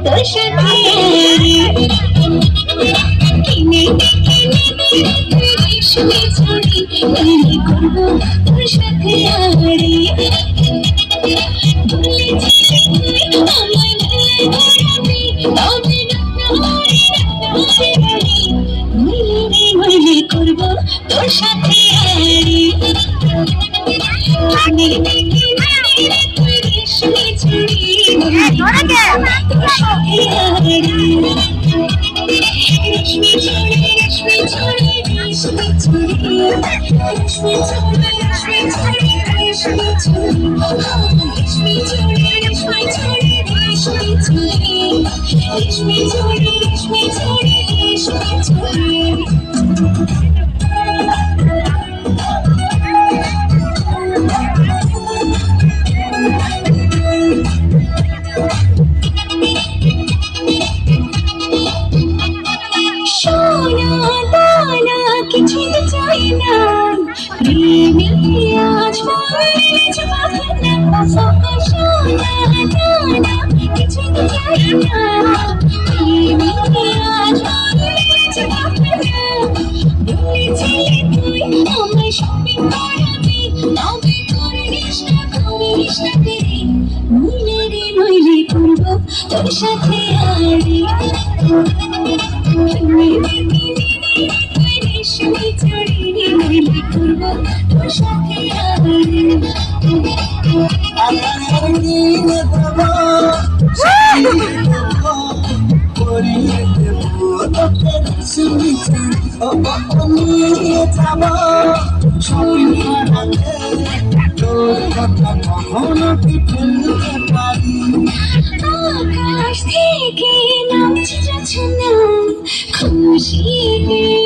তোর সাথে কিনে রেশমি চুড়ি তৈরি করবো তোর সাথে আড়ি করবো তোর সাথে আড়ি রেশমি চুড়ি তোর সাথে আড়ি রেশমি চুড়ি রেশমি চুড়ি রেশমি চুড়ি রেশমি চুড়ি রেশমি চুড়ি রেশমি চুড়ি রেশমি চুড়ি রেশমি চুড়ি রেশমি চুড়ি রেশমি চুড়ি রেশমি চুড়ি রেশমি চুড়ি সোনা দানা কিছুই চাই না প্রেমে আজ সোনা দানা কিছুই চাই না প্রেমে আজ তুই আমায় শপিং করাবি তবে করিস না করে নইলে করবো তোর সাথে আড়ি রেশমি চুড়ি নইলে করবো তোর সাথে আড়ি আকাশ থেকে নামছে যাচ্ছে না খুশিতে